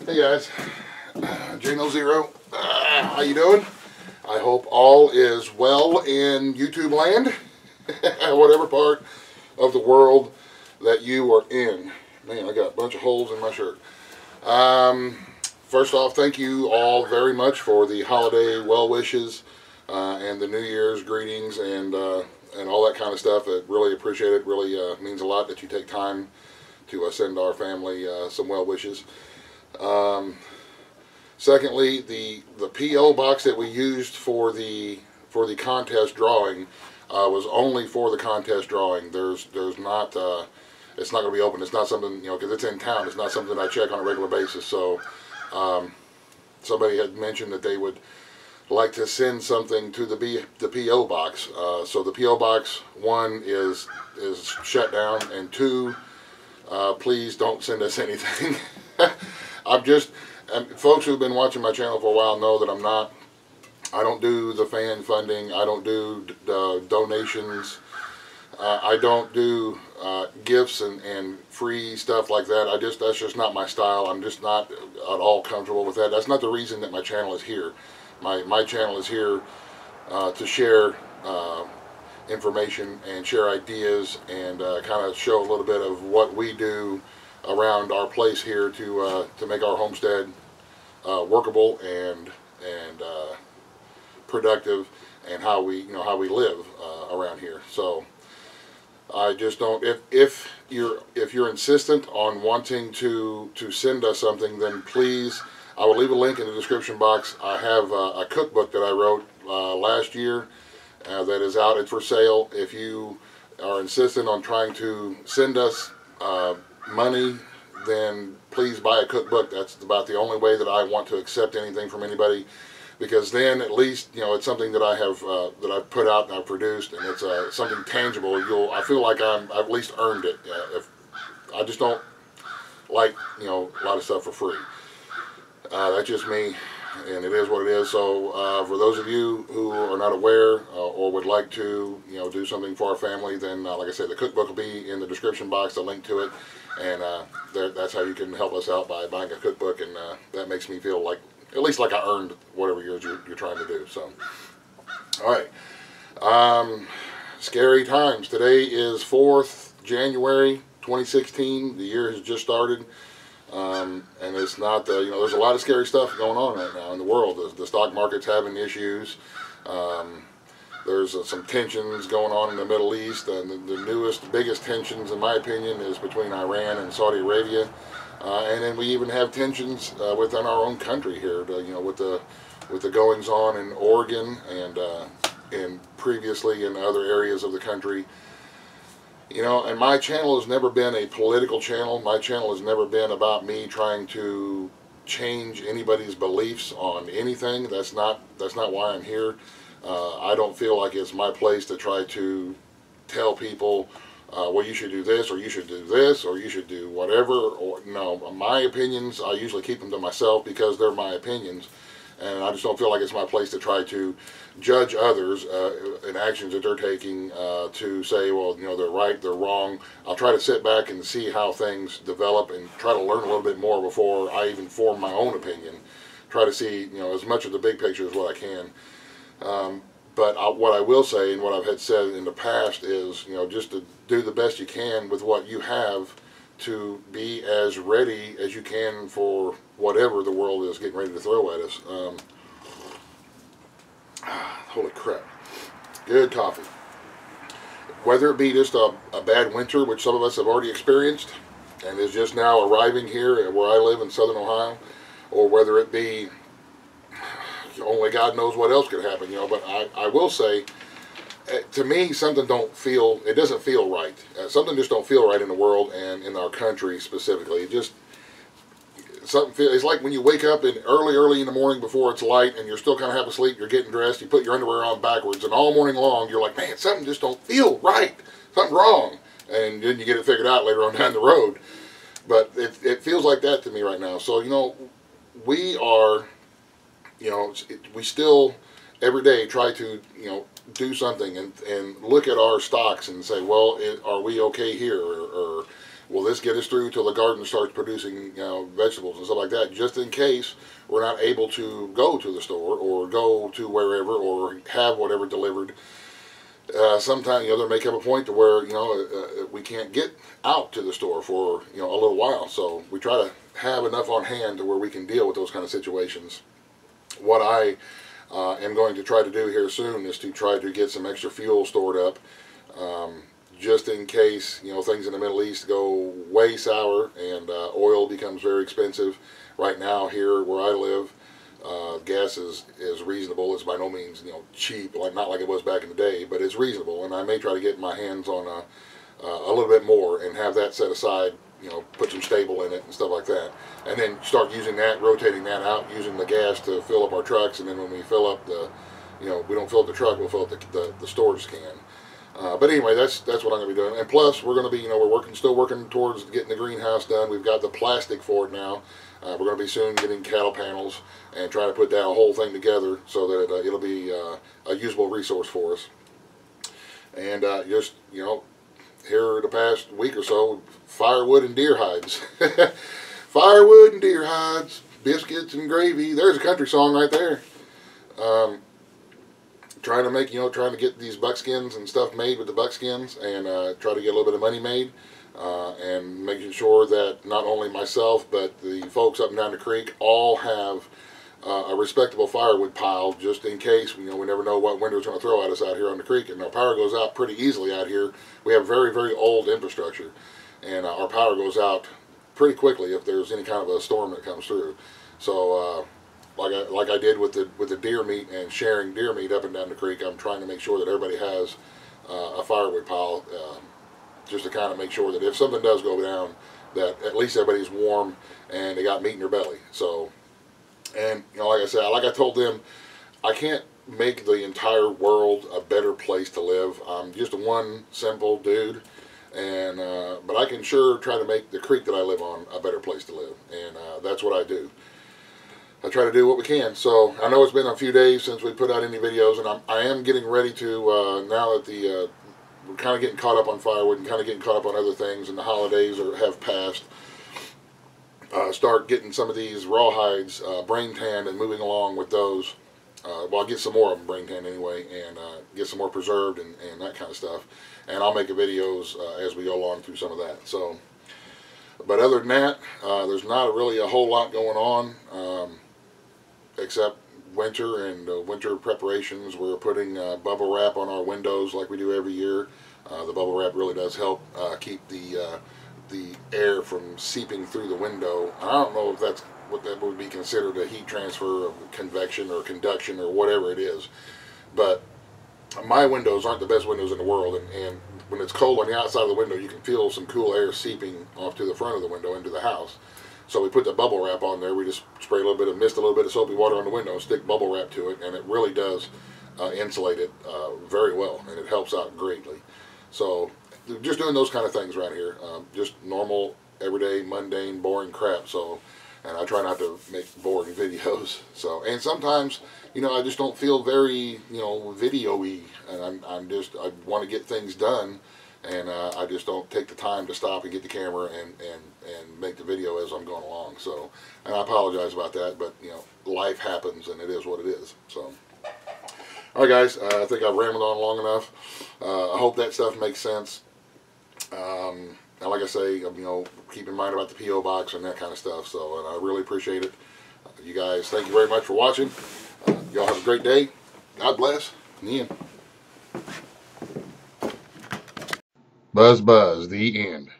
Hey guys, J0, how you doing? I hope all is well in YouTube land, whatever part of the world that you are in. Man, I got a bunch of holes in my shirt. First off, thank you all very much for the holiday well wishes and the New Year's greetings and all that kind of stuff. I really appreciate it. Really means a lot that you take time to send our family some well wishes. Secondly, the P.O. box that we used for the contest drawing was only for the contest drawing. There's not it's not going to be open. It's not something, you know, because it's in town. It's not something I check on a regular basis. So somebody had mentioned that they would like to send something to the P.O. box. So the P.O. box, one is shut down, and two, please don't send us anything. Folks who've been watching my channel for a while know that I don't do the fan funding. I don't do donations. I don't do gifts and free stuff like that. That's just not my style. I'm just not at all comfortable with that. That's not the reason that my channel is here. My channel is here to share information and share ideas and kind of show a little bit of what we do around our place here to make our homestead workable and productive, and how we live around here. So I just don't. If you're insistent on wanting to send us something, then please, I will leave a link in the description box. I have a cookbook that I wrote last year that is out. It's for sale. If you are insistent on trying to send us money, then please buy a cookbook. That's about the only way that I want to accept anything from anybody, because then at least, you know, it's something that I have that I've put out and I've produced, and it's something tangible. I feel like I've at least earned it. If I just don't like, you know, a lot of stuff for free. That's just me, and it is what it is. So for those of you who are not aware or would like to, you know, do something for our family, then like I said, the cookbook will be in the description box, a link to it, and that's how you can help us out, by buying a cookbook, and that makes me feel like, at least like I earned whatever you're trying to do. So, all right, scary times. Today is 4th January 2016. The year has just started. And it's not, you know, there's a lot of scary stuff going on right now in the world. The stock market's having issues. There's some tensions going on in the Middle East, and the newest, biggest tensions, in my opinion, is between Iran and Saudi Arabia. And then we even have tensions within our own country here, you know, with the goings on in Oregon and previously in other areas of the country. You know, and my channel has never been a political channel. My channel has never been about me trying to change anybody's beliefs on anything. That's not why I'm here. I don't feel like it's my place to try to tell people, well, you should do this, or you should do this, or you should do whatever. Or no, my opinions, I usually keep them to myself because they're my opinions. And I just don't feel like it's my place to try to judge others in actions that they're taking, to say, well, you know, they're right, they're wrong. I'll try to sit back and see how things develop and try to learn a little bit more before I even form my own opinion. Try to see, you know, as much of the big picture as what I can. But what I will say, and what I've had said in the past, is, you know, just to do the best you can with what you have, to be as ready as you can for whatever the world is getting ready to throw at us. Holy crap. Good coffee. Whether it be just a bad winter, which some of us have already experienced, and is just now arriving here where I live in southern Ohio, or whether it be only God knows what else could happen, you know. But I will say, to me, something doesn't feel right. Something just don't feel right in the world and in our country specifically. It's like when you wake up early in the morning before it's light, and you're still kind of half asleep, you're getting dressed, you put your underwear on backwards, and all morning long you're like, man, something just don't feel right. Something's wrong. And then you get it figured out later on down the road. But it feels like that to me right now. So, you know, we are, you know, we still every day try to, you know, do something and look at our stocks and say, well, are we okay here? Or will this get us through till the garden starts producing vegetables and stuff like that, just in case we're not able to go to the store or go to wherever or have whatever delivered. Sometimes there may come a point to where we can't get out to the store for a little while, so we try to have enough on hand to where we can deal with those kind of situations. What I am going to try to do here soon is to try to get some extra fuel stored up, just in case things in the Middle East go way sour and oil becomes very expensive. Right now here where I live, gas is reasonable. It's by no means cheap, not like it was back in the day, but it's reasonable, and I may try to get my hands on a little bit more and have that set aside, put some stable in it and stuff like that, and then start using that, rotating that out, using the gas to fill up our trucks, and then when we fill up we don't fill up the truck, we'll fill up the storage can. But anyway, that's what I'm going to be doing. And plus, we're going to be, we're still working towards getting the greenhouse done. We've got the plastic for it now. We're going to be soon getting cattle panels and trying to put that whole thing together so that it'll be a usable resource for us. And just, here the past week or so, firewood and deer hides. Firewood and deer hides, biscuits and gravy. There's a country song right there. Trying to make, trying to get these buckskins and stuff made with the buckskins, and try to get a little bit of money made, and making sure that not only myself but the folks up and down the creek all have a respectable firewood pile, just in case. We never know what winter's going to throw at us out here on the creek, and our power goes out pretty easily out here. We have very, very old infrastructure, and our power goes out pretty quickly if there's any kind of a storm that comes through. So like I did with the deer meat and sharing deer meat up and down the creek, I'm trying to make sure that everybody has a firewood pile, just to kind of make sure that if something does go down, that at least everybody's warm and they got meat in their belly. So, and like I said, like I told them, I can't make the entire world a better place to live. I'm just one simple dude, and but I can sure try to make the creek that I live on a better place to live, and that's what I do. I try to do what we can. So I know it's been a few days since we put out any videos, and I am getting ready to, now that we're kind of getting caught up on firewood and kind of getting caught up on other things, and the holidays have passed, start getting some of these rawhides brain tanned and moving along with those. Well, I'll get some more of them brain tanned anyway, and get some more preserved and that kind of stuff. And I'll make videos as we go along through some of that. So, but other than that, there's not really a whole lot going on. Except winter and winter preparations. We're putting bubble wrap on our windows like we do every year. The bubble wrap really does help keep the air from seeping through the window. I don't know if that's what that would be considered a heat transfer, of convection or conduction or whatever it is, but my windows aren't the best windows in the world, and when it's cold on the outside of the window, you can feel some cool air seeping off to the front of the window into the house. So we put the bubble wrap on there. We just spray a little bit of mist, a little bit of soapy water on the window, stick bubble wrap to it, and it really does insulate it very well, and it helps out greatly. So just doing those kind of things right here, just normal, everyday, mundane, boring crap. So, and I try not to make boring videos. So, and sometimes, I just don't feel very, video-y, and I want to get things done. And I just don't take the time to stop and get the camera and make the video as I'm going along. So, and I apologize about that, but life happens and it is what it is. So, all right, guys, I think I've rambled on long enough. I hope that stuff makes sense. And like I say, keep in mind about the P.O. box and that kind of stuff. So, and I really appreciate it. You guys, thank you very much for watching. Y'all have a great day. God bless. In the end. Buzz, buzz, the end.